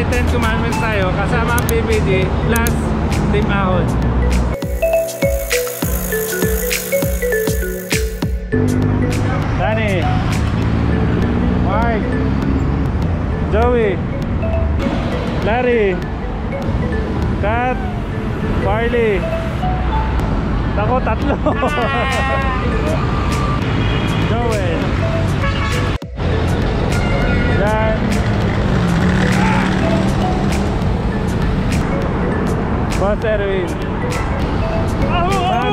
Ten Commandments tayo kasama ang PPG plus Team Ahon. Danny, Mark, Joey, Larry, Kat, Farley. Ako, tatlo. Joel, Jan, Boss Erwin,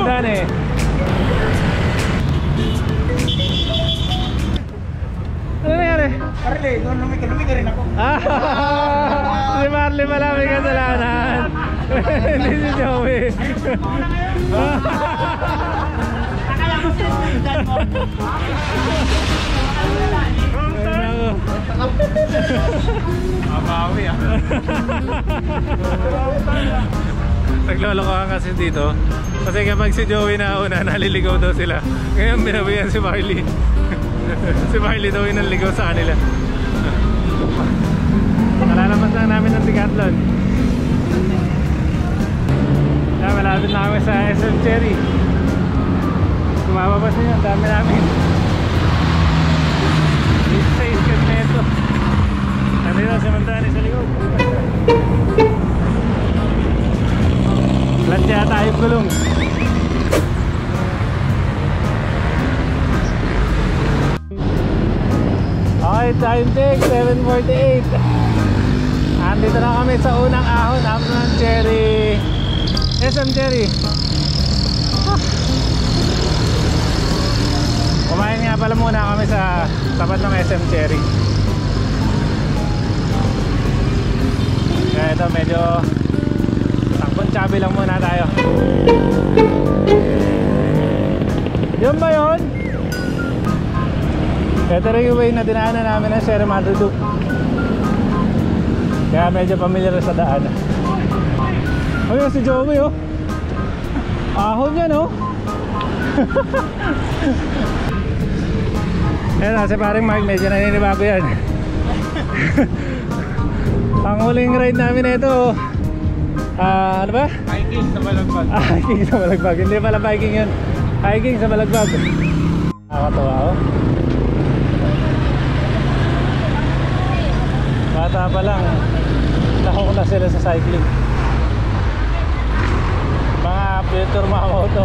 Danny. Ano nangyari? Marley, doon lumika rin ako. Si Marley pala may kasalanan. Hindi si Joey. Akala ko siya mo. Mabawi ah. Naglolokohan kasi dito. Kasi kapag si Joey nauna, naliligaw daw sila. Ngayon binabayan si Marley. Si Marley daw yung naligaw sa kanila. Nalalamas lang namin ng Decathlon. Malapit na kami sa SM Cherry. Kumababas nyo, ang dami namin. Dito sa iskat na ito. Nandito si Mandani sa likod. Flat yata yung gulong. Okay, time check 7:48. Andito na kami sa unang ahon after ng Cherry, SM Cherry. Kumain nga pala muna kami sa tapat ng SM Cherry. Kaya ito medyo takbon chabi lang muna tayo. Yun ba yun? Ito rin yung way na dinaanan namin ng Sierra Madre Duke. Kaya medyo familiar sa daan. Ayun si Joey oh. Ahon yan oh. Ayan na si paring Mark, medyo naninibago yan. Ang huling ride namin na ito ano ba? Hiking sa Balagbag. Hiking sa Balagbag, hindi pala biking yun. Hiking sa Balagbag. Nakakatawa oh. Bata pa lang, nahook na sila sa cycling. Mga future mga moto.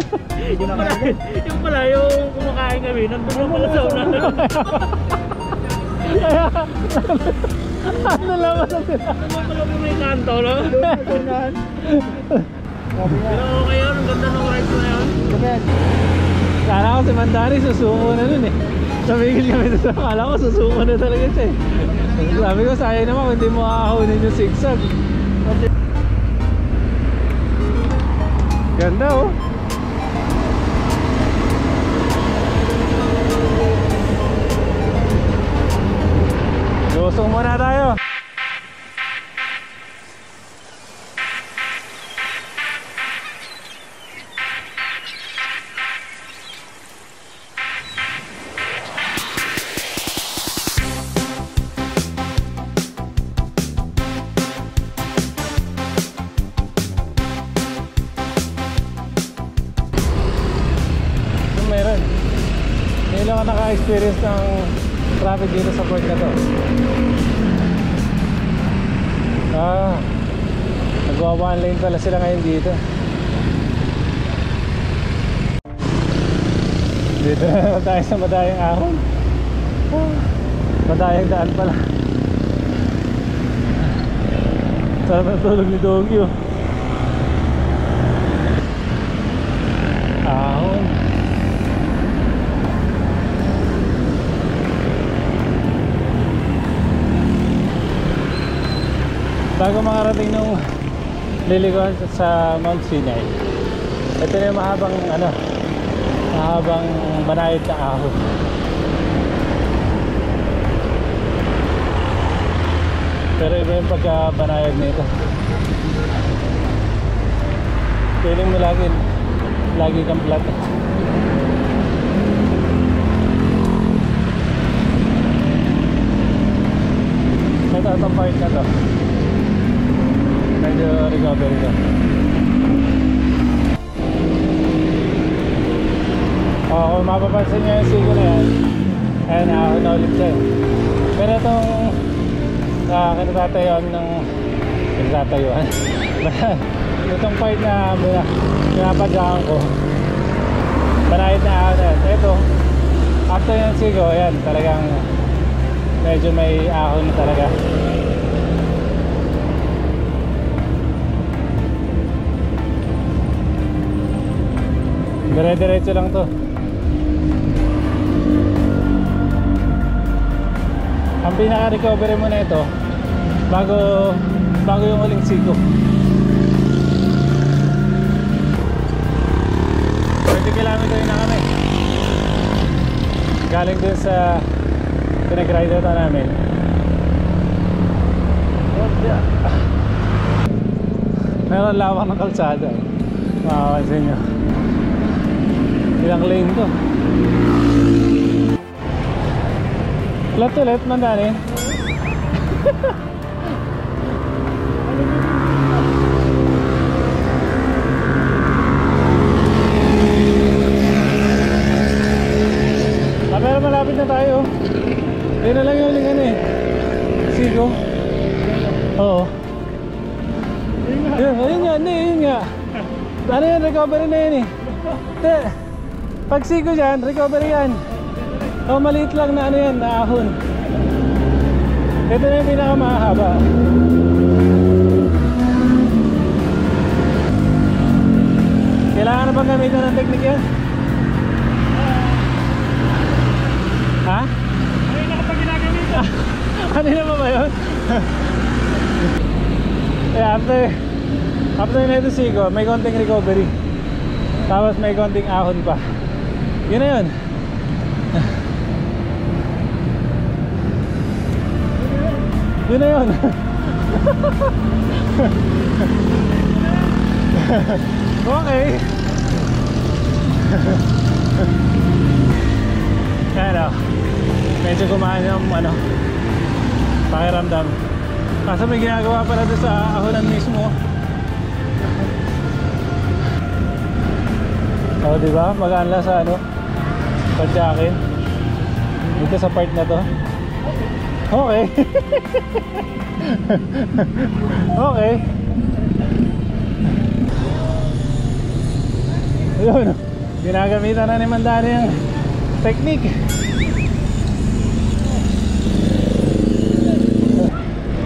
Yung pala yung kumakain kami, nandun na pala sa una. Kaya, ano naman na sila? Nandun pala may kanto, no? Pero okay yun, ang ganda ng ride na yun. Kala ko si Mandani susuko na nun eh. Tumigil kami doon sa kala ko susuko na talaga siya eh. Sabi ko sayang naman kung hindi mo aahunin yung zigzag. Ganda oh. Lusong muna tayo. Meron. Hindi lang ako naka-experience ng traffic dito sa port na to. Nagwa one lane pala sila ngayon dito. Dito na naman tayo sa Madayang Ahon. Madayang daan pala. Sarap na tulog ni Doggy oh. Ahon. Bago makarating nung liliguan sa Mount Sinai, ito na yung mahabang mahabang banayad na ahon. Pero iba yung pagka banayad nito. Feeling mo lagi kang flat. Ito itong part na to medyo recovery ka. Kung mapapansin nyo yung sigo na yan, ayan, ahon na ulit siya. Pero itong kinatatayuan itong part na pinapadyakan ko, banayad na ahon na yan. Ito, after yung sigo, ayan, talagang medyo may ahon na talaga. Dire-diretso lang to. Ang pinaka-recovery mo na ito bago yung uling sigo. 20 kilometer na kami. Galing din sa pinag-rider na namin. Meron lawak ng kalsada. Makapansin nyo. Ilang lane to. Left to left man dali. Pero malapit na tayo. Ayun na lang yung lingan eh. Sigo. Oo. Ayun nga, yun nga. Ano yun, recovery na yun eh. Pag sigo dyan, recovery yan. Maliit lang na ano yan, na ahon. Ito na yung pinakamahaba. Kailangan na bang gamitin ng technique yan? Ha? Ay, nakapag ginagamit. Kanina pa ba yun? After na ito sigo, may konting recovery. Tapos may konting ahon pa. Yun na yun. Yun na yun. Okay. Kaya medyo kumain yung pakiramdam. Kaso may ginagawa pala doon sa ahonan mismo. O diba? Magaan lang sa padyakin. Dito sa part na to. Okay. Okay. Yun, ginagamitan na ni Mandani yung technique.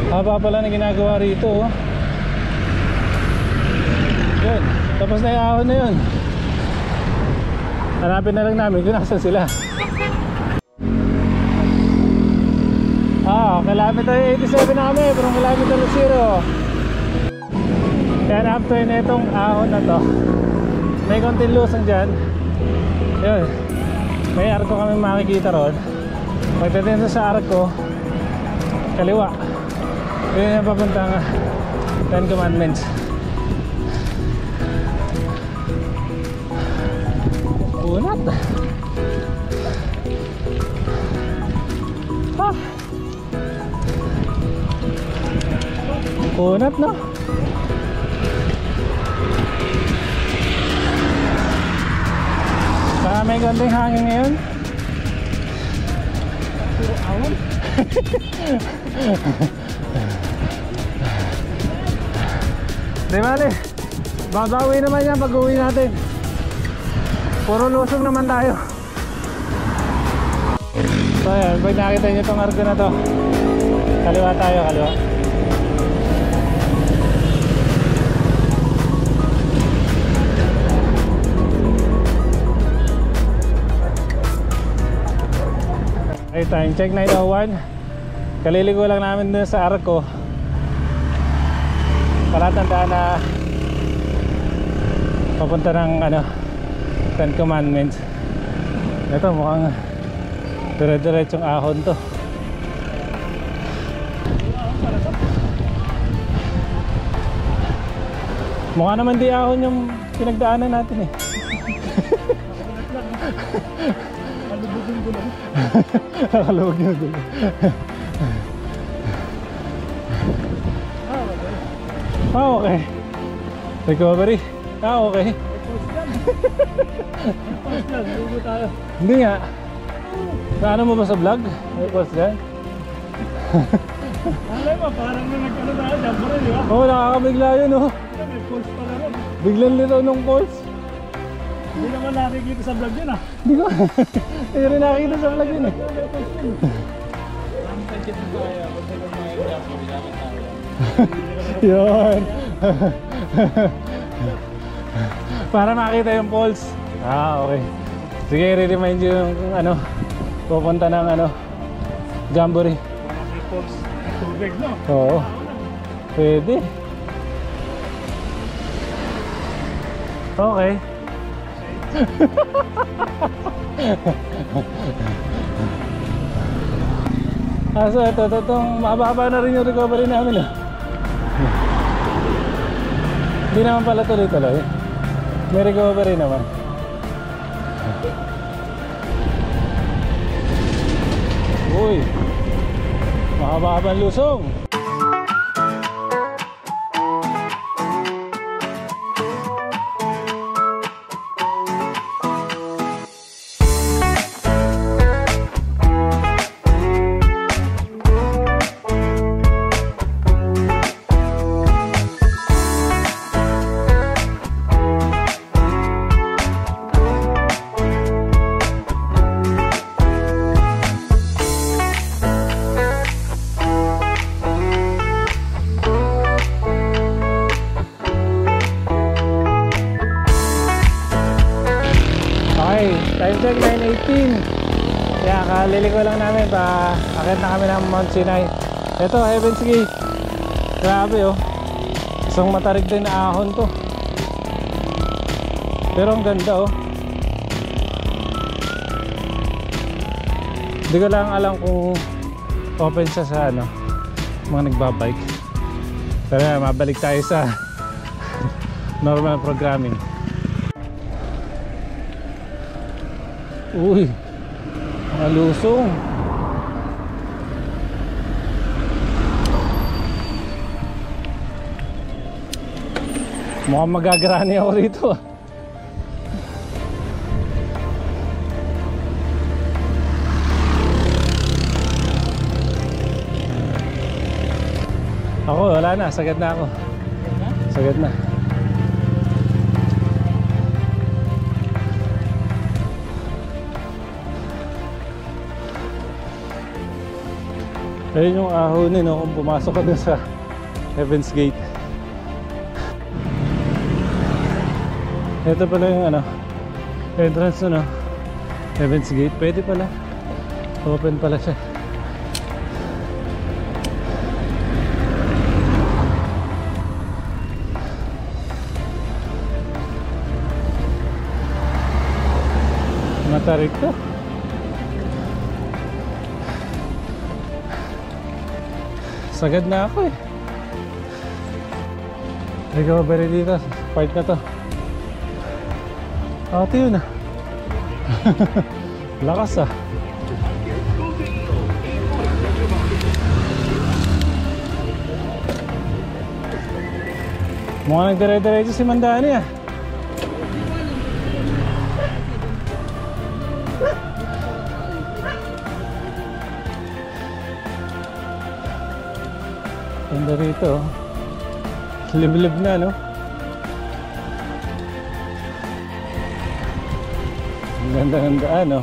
Haba pala na ginagawa rito, oh. Yun, tapos na yung ahon na yun. Hanapin na lang namin kung nasan sila. Kilometer 87 na kami from kilometer 0. Kaya after na itong ahon na to, may konting lusong dyan. Yun, may arko kami makikita ron. Pagdating sa arko, kaliwa, yun yung papuntang Ten Commandments. Unat. Unat, no? Baka may konting hangin ngayon. Puro awon. Di bale, babawi naman yan pag uwi natin. Puro lusog naman tayo. So ayan, pag nakita nyo itong arko na to, kaliwa tayo, kaliwa. Okay, time check 9:01. Kaliligo lang namin dun sa arko. Palatandaan na papunta ng Ten Commandments. Ito mukhang dire-diretsong ahon to. Mukha naman di ahon yung pinagdaanan natin eh. Kalubugin ko lang. Nakalubog nyo dun. Okay. Recovery. Okay. Hindi nga. Naano mo ba sa vlog? May post dyan? Alay mo, parang na nagkano tayo, jumper di ba? Oo, nakakabigla yun, oh. May pulse pala rin. Biglang lito nung pulse. Hindi naman nakikita sa vlog yun ah. Hindi ko. Hindi rin nakikita sa vlog yun eh. Yun. Para makita yung pulse. Okay. Sige, i-remind nyo yung pupunta ng Jamboree. May pulse. Tubig no? Oo. Pwede. Okay. So itong mababa na rin yung recovery namin, oh. Hindi naman pala tuloy-tuloy. May recovery naman. Uy, mahaba-habang lusong. Time check 9:18. Kaya kaliligo lang namin pa akit na kami ng Mount Sinai. Ito, Heaven's Gate. Grabe, oh. Isang matarig din na ahon to. Pero ang ganda, oh. Hindi ko lang alam kung open siya sa mga nagbabike. Pero yan, mabalik tayo sa normal programming. Uy, malusong. Mukhang magagarani ako rito. Ako, wala na, sagad na ako. Sagad na. Ayun yung ahonin, no, kung pumasok ka dun sa Heaven's Gate. Ito pala yung ano, entrance, no, Heaven's Gate. Pwede pala, open pala siya. Matarik to. Sagad na ako eh. Ikaw ba rin dito? Part na to. Ate yun ah. Lakas ah. Mukhang nagdire-diretso si Mandani ah. Ganda rito, liblib na, no? Ang ganda ng daan, no?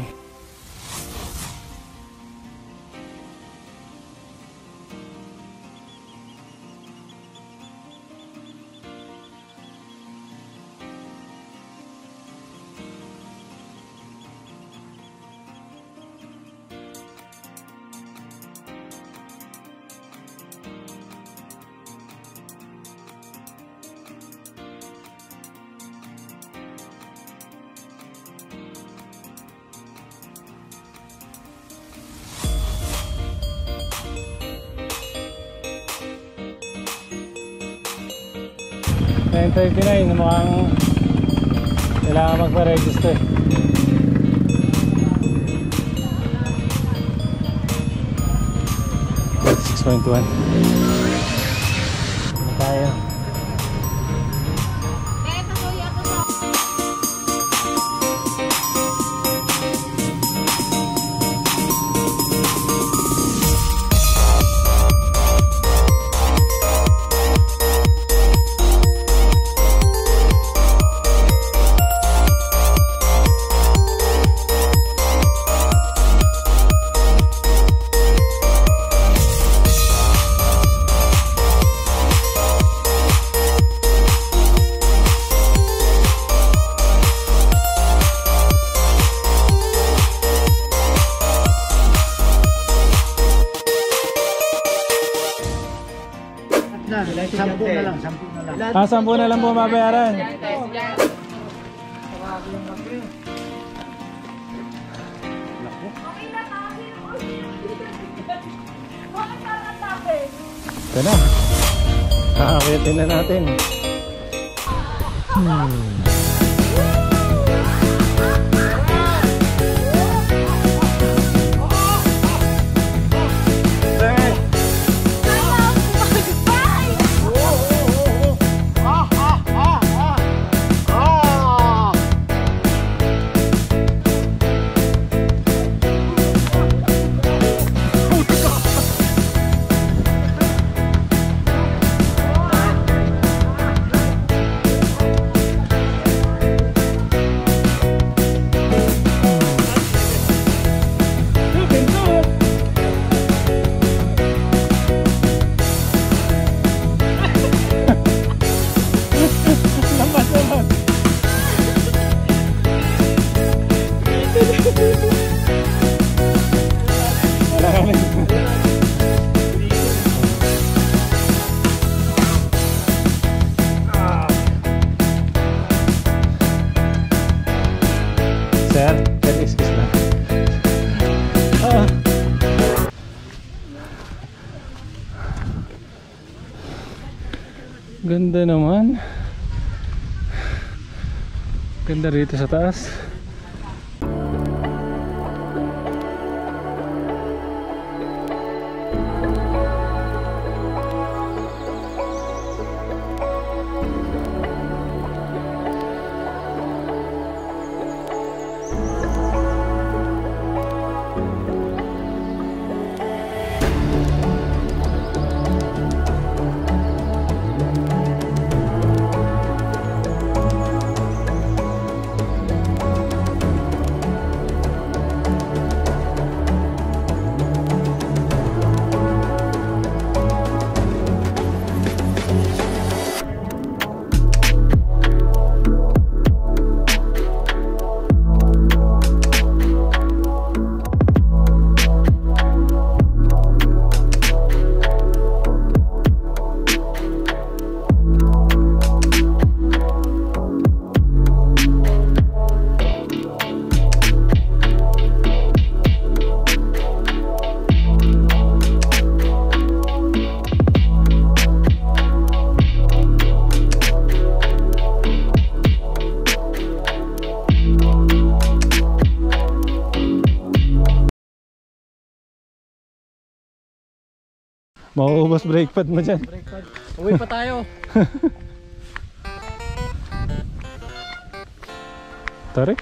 Ngayon 39, mukhang kailangan magpa-register. That's 6.1. Ano tayo? Sampu na lang, 10 na lang. 10 na lang bumabayaran. Ito na. Kakakitin na natin. Sir, excuse na. Ganda naman. Ganda rito sa taas. Mauubos brake pad mo dyan. Uwi pa tayo. Tarik.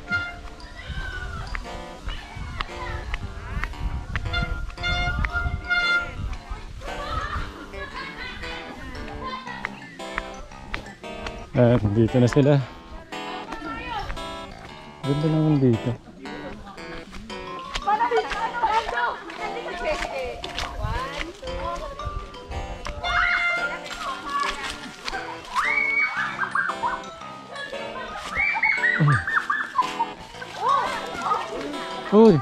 Dito na sila. Ganda naman dito. Uy.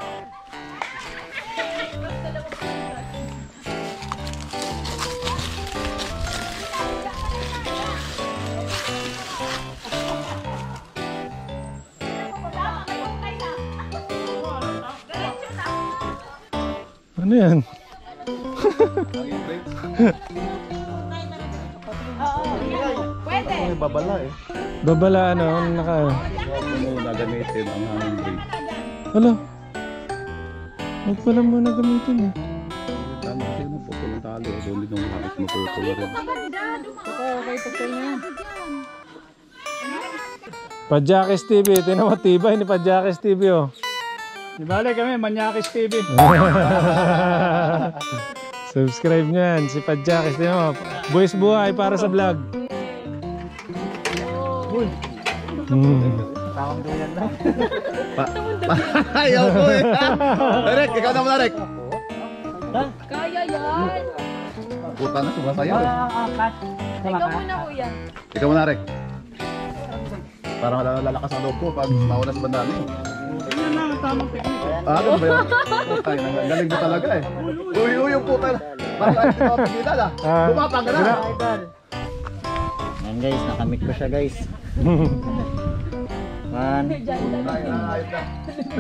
Ano yan? Pwede. Babala eh. Babala ano? Naka... Ano nagamitin ang hangin brake. Hala. Huwag pala mo na gamitin eh. Tama kasi mo putol ng tali. Doon din yung hakit mo putol rin. Okay, pagkal niya. Padjakis TV. Tinan mo tibay ni Padjakis TV oh. Di bale kami, Manyakis TV. Subscribe nyo yan. Si Padjakis. Tinan mo. Boys buhay para sa vlog. Tawang duyan lang. Ayaw ko eh. Rek, ikaw na muna Rek. Kaya yan. Puta na, sumasayaw eh. Ikaw muna, kuya. Ikaw muna Rek. Parang lalakas ang loob ko pag mawala sa bandaan eh. Yan lang ang tamang teknik. Ganun ba yun? Putay, galing mo talaga eh. Uy, yung puta. Parang ayos na pagilan ah. Lumapang ka na. Ayan guys, nakamit ko siya guys. One.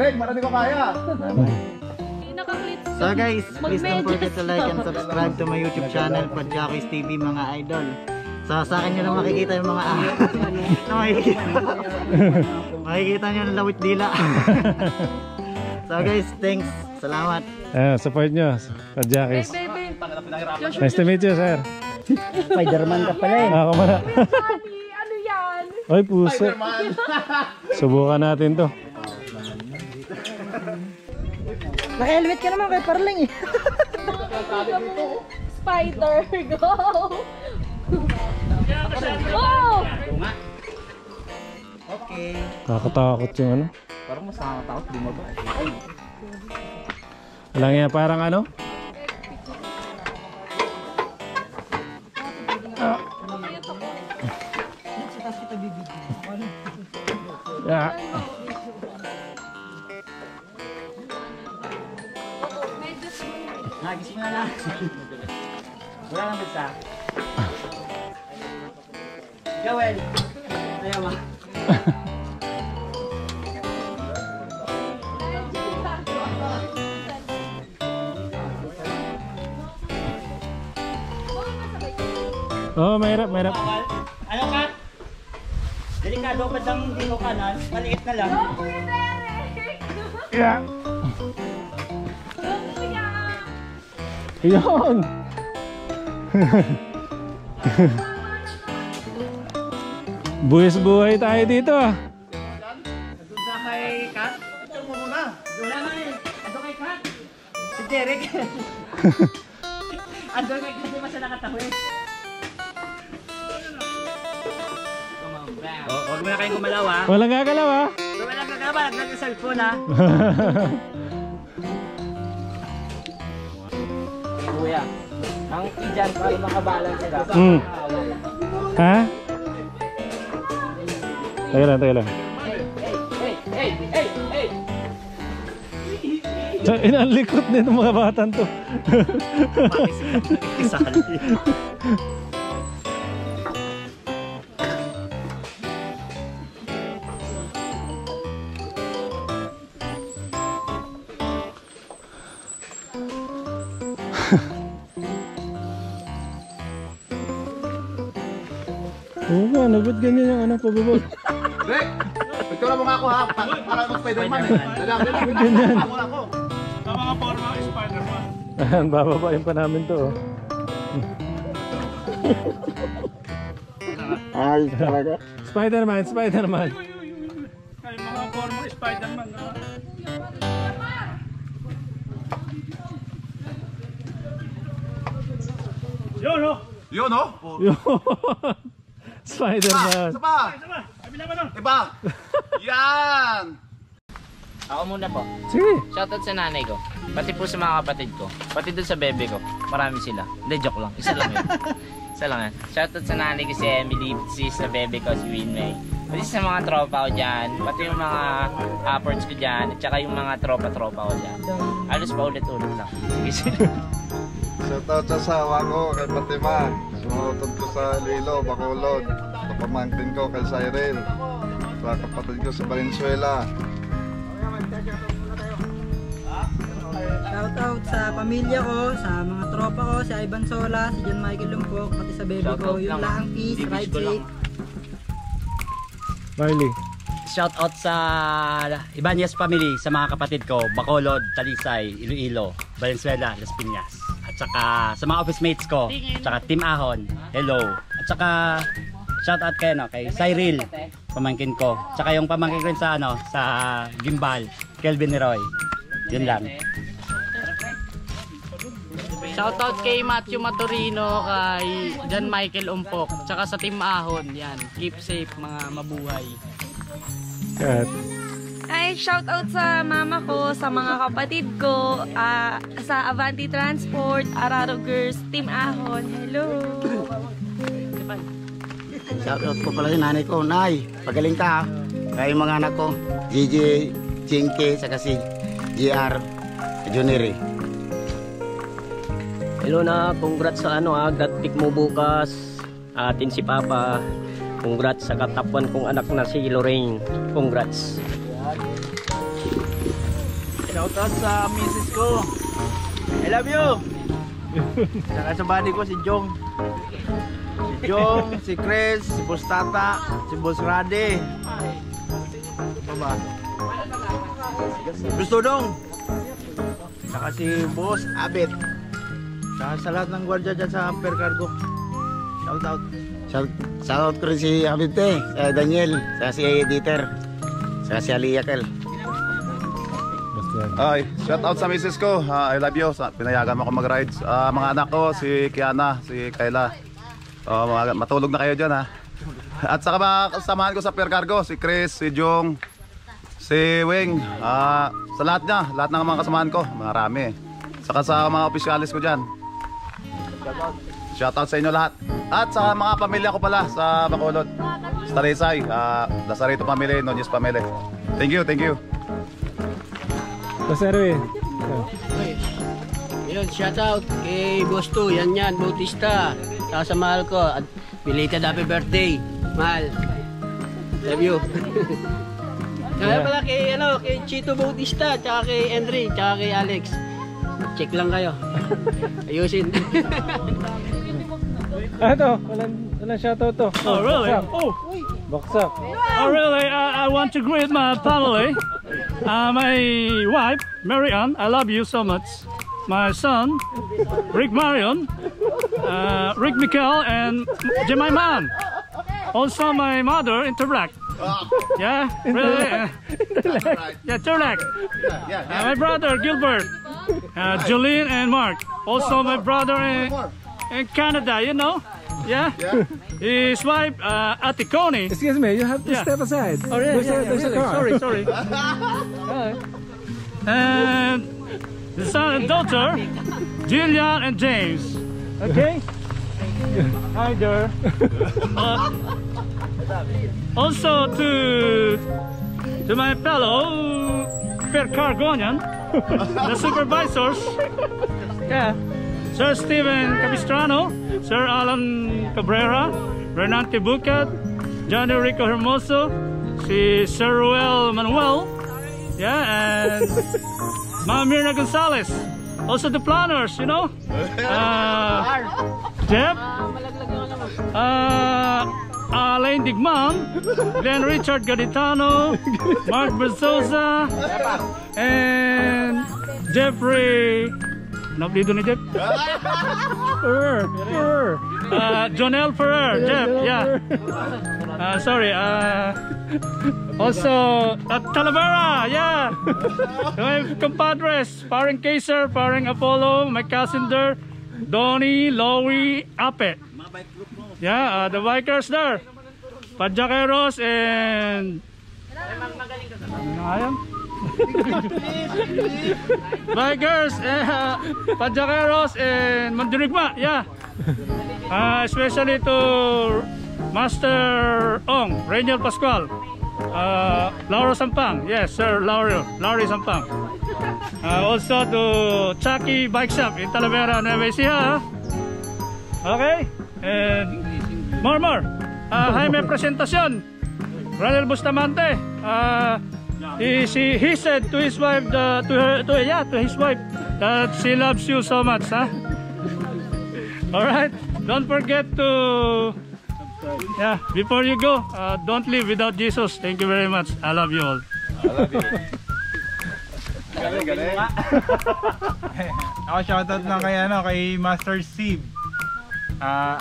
Rek, marami ko kaya. So guys, please don't forget to like and subscribe to my YouTube channel, Padjakis TV mga idol. So sa akin nyo na makikita yung mga makikita nyo ng lawit dila. So guys, thanks. Salamat. Support nyo. Padjakis. Nice to meet you, sir. Spider-Man ka pala eh. Ako muna. Ano yan? Ay, puso. Subukan natin to. Naka-helmet ka naman kay Parling eh. Spider, go! Oh! Okay. Nakatakot yung ano. Parang mas nakakatakot bumaba. Alam nga, parang ano? Yeah. Nagis mo na lang. Wala nang bisa. Joel. Ayaw ma. Oh, mahirap, mahirap. Ano ka? Delikado pa lang hindi ko kanan. Maliit na lang. Yeah. Yun. Buwis-buhay tayo dito ah. Doon sa kay Kat? Picture mo muna. Doon na eh. Ando kay Kat. Si Derek. Ando kay Kat. Di ba siya nakatawi? Huwag mo na kayong gumalaw ha. Walang gagalaw ah. Walang gagalaw. Nag-cellphone ha. Kuya, ang dyan para makabalance sila. Ha? Teka lang, teka lang. Ang likot nito mga batang to. Oo nga, ano ba't ganyan yung anak ko, bubog? Rek, picture mo nga ako ha. Para mag-Spider-Man eh. Dalang. Ganyan. Ako. Sa mga forma, Spider-Man. Ayan, bababain pa namin to. Oh. Ayos talaga. Spider-Man, Spider-Man. Ay, mga forma Spider-Man. Yun, oh! Yun, no? Spider-Man. Isa pa! Sabi naman, oh! Iba! Yan! Ako muna po. Sige. Shoutout sa nanay ko. Pati po sa mga kapatid ko. Pati doon sa bebe ko. Marami sila. Hindi, joke lang. Isa lang yun. Isa lang yan. Shoutout sa nanay ko si Emily. Sa bebe ko si Winmay. Pati sa mga tropa ko dyan. Pati yung mga upwards ko dyan. At saka yung mga tropa-tropa ko dyan. Alos pa ulit-ulit lang. Sige. Shoutout sa asawa ko kay Fatima. Sumutod ko sa Lilo, Bacolod. Sa pamangkin ko kay Cyril. Sa kapatid ko sa Valenzuela. Shoutout sa pamilya ko, sa mga tropa ko, si Ivan Sola, si John Michael Lumpok, pati sa baby ko, yung Laang Peace, Ride Safe. Marley. Shoutout sa Ibanez family, sa mga kapatid ko, Bacolod, Talisay, Iloilo, Valenzuela, Las Piñas. At saka sa mga office mates ko, saka Team Ahon, hello. At saka shoutout kayo no, kay Cyril, pamangkin ko. Saka yung pamangkin ko rin sa sa Gimbal, Kelvin Roy. Yun lang. Shoutout kay Matthew Maturino, kay John Michael Umpok, tsaka sa Team Ahon. Yan, keep safe mga mabuhay. Kat. Ay, shoutout sa mama ko, sa mga kapatid ko, sa Avanti Transport, Araro Girls, Team Ahon. Hello! Shoutout ko pala si nanay ko, Nay, pagaling ka ha. Kaya yung mga anak ko, Gigi, Chinky, saka si GR, Juniri. Hello na, congrats sa God pick mo bukas. Atin si Papa. Congrats sa katapuan kong anak na si Lorraine. Congrats. Shoutout sa misis ko. I love you! Saka sa buddy ko si Jong. Si Jong, si Chris, si Boss Tata, si Boss Rade. Ano ba? Gusto dong! Saka si Boss Abet. Saka sa lahat ng gwardiya dyan sa Amper Cargo. Shoutout. Shoutout ko rin si Abite, si Daniel, saka si Dieter, saka si Aliakel. Ay, shoutout sa misis ko. I love you. Pinayagan mo ako mag-rides. Mga anak ko, si Kiana, si Kayla. Matulog na kayo dyan ha. At saka mga kasamahan ko sa Fair Cargo, si Chris, si Jong, si Wing. Sa lahat ng mga kasamahan ko, marami. Saka sa mga opisyalis ko dyan. Shoutout sa inyo lahat. At sa mga pamilya ko pala sa Bacolod, sa Talisay, Lazarito family, Nunez family. Thank you, thank you. Boss Erwin. Yun, shoutout kay Boss 2, yan, Bautista. Saka sa mahal ko, at belated happy birthday, mahal. Love you. Kaya pala kay Chito Bautista, tsaka kay Henry, tsaka kay Alex. Check lang kayo. Ayusin. Ito, walang shoutout to. Oh, really? Oh! Baksak. Oh, really? I want to greet my family. My wife, Mary Ann, I love you so much. My son, Rick Marion, Rick Michael, and Jemima. Also my mother, Interlac. Yeah, really? Yeah, Interlac. My brother, Gilbert, Jolene and Mark. Also my brother in Canada, you know? Yeah? His wife, Ate Connie. Excuse me, you have to step aside. Oh, yeah, There's a car. Sorry. And the son and daughter, Jillian and James. Okay? Hi there. Also to my fellow Fair Cargonian, the supervisors. Yeah. Sir Steven Capistrano, Sir Alan Cabrera, Renante Bucat, Johnny Rico Hermoso, si Sir Ruel Manuel, yeah, and Ma'am Mirna Gonzalez. Also the planners, you know, Jeff, Alain Digman, Glenn Richard Gaditano, Mark Berzosa, and Jeffrey Nablido ni Jeff. Ferrer. Jonel Ferrer. Jeff, yeah. Sorry. Also, at Talavera, yeah. My compadres, paring Kaiser, paring Apollo, my cousin there, Donnie, Lowy, Ape. Yeah, the bikers there. Pajakeros and... Bikers, Pajakeros and Mandirigma, yeah. Especially to Master Ong, Rainiel Pascual, Lauro Sampang, yes sir, Laurie Sampang. Also to Chucky Bike Shop in Talavera, Nueva Ecija. Okay, and more. Jaime Presentacion, Ronel Bustamante. He said to his wife, to his wife, that she loves you so much, huh? All right, don't forget to, before you go, don't leave without Jesus. Thank you very much. I love you all. I love you. Galing. Ako shoutout lang kay Master Steve.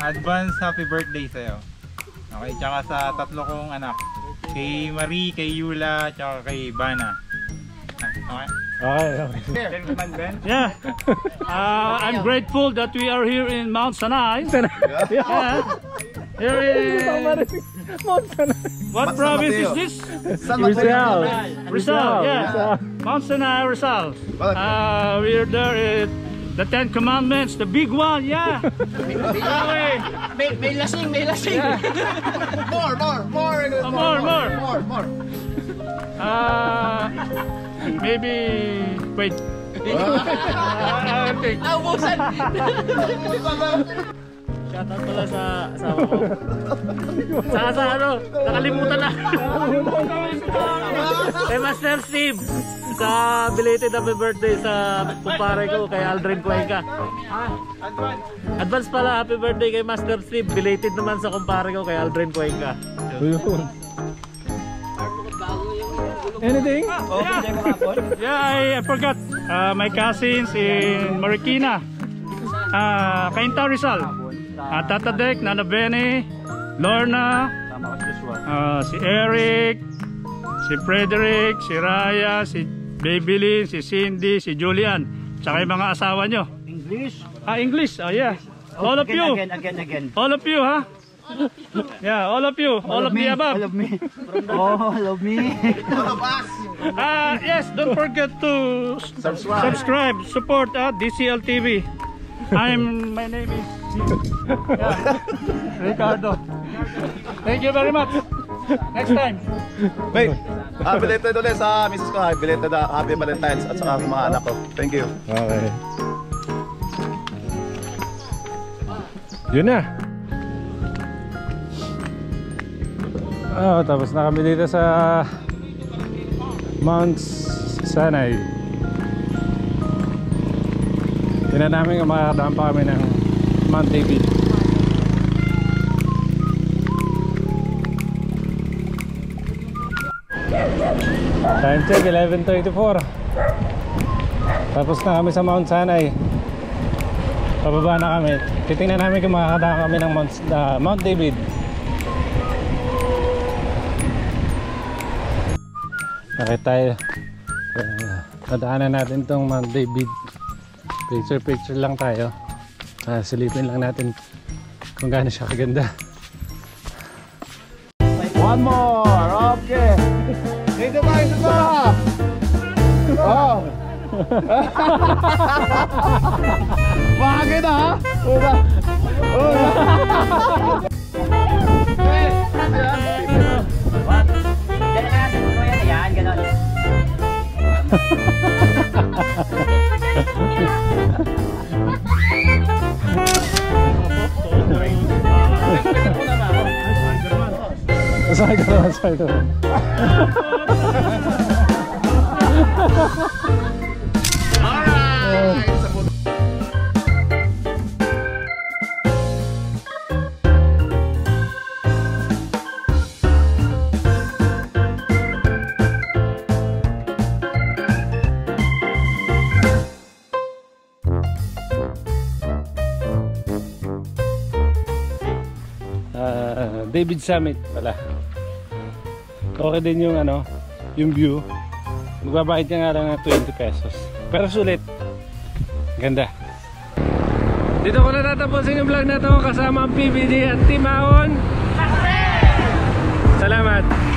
Advance happy birthday sa'yo. Okay, tsaka sa tatlo kong anak. Kay Marie, kay Yula, tsaka kay Bana. Okay? Yeah. I'm grateful that we are here in Mount Sanay. Yeah. Here in Mount Sanay. What province is this? Rizal. Yeah. Mount Sanay, Rizal. We are there at the 10 Commandments, the big one, yeah. May lasing. Yeah. More. Maybe wait. Shoutout pala sa asawa ko. Sa nakalimutan na. Kay Master Steve, sa belated happy birthday sa kumpare ko kay Aldrin Cuenca. Advance pala happy birthday kay Master Steve, belated naman sa kumpare ko kay Aldrin Cuenca. Anything? Yeah, I forgot. My cousins in Marikina, Cainta Rizal, Tata Dek, Nana Benny, Lorna, si Eric, si Frederick, si Raya, si Babylin, si Cindy, si Julian, tsaka yung mga asawa nyo. English? English, yeah. All of you. Again. All of you, ha? Yeah, all of you. All of the above. All of me. All of me. All of us. Yes, don't forget to subscribe, support DCL TV. My name is Ricardo. Thank you very much. Next time. Wait, belated ulit sa misis ko. Belated happy Valentine's at sa mga anak ko. Thank you. Okay. Yun na. Tapos na kami dito sa Mount Sanay. Tingnan namin kung makakadaan pa kami ng Mount David. Time check 11:34. Tapos na kami sa Mount Sanay. Pababa na kami. Titingnan namin kung makakadaan kami ng Mount David. Bakit tayo nadaanan natin tong Mount David. Picture lang tayo. Silipin lang natin kung gaano siya kaganda. One more, okay. Dito ba? Oh. Bakit ha? Yan, gano'n. Spider-Man. David Summit pala. Okay din yung ano, yung view. Magbabayad ka nga lang ng 20 pesos. Pero sulit. Ganda. Dito ko na tatapusin yung vlog na to kasama ang PBD at Team Ahon. Salamat.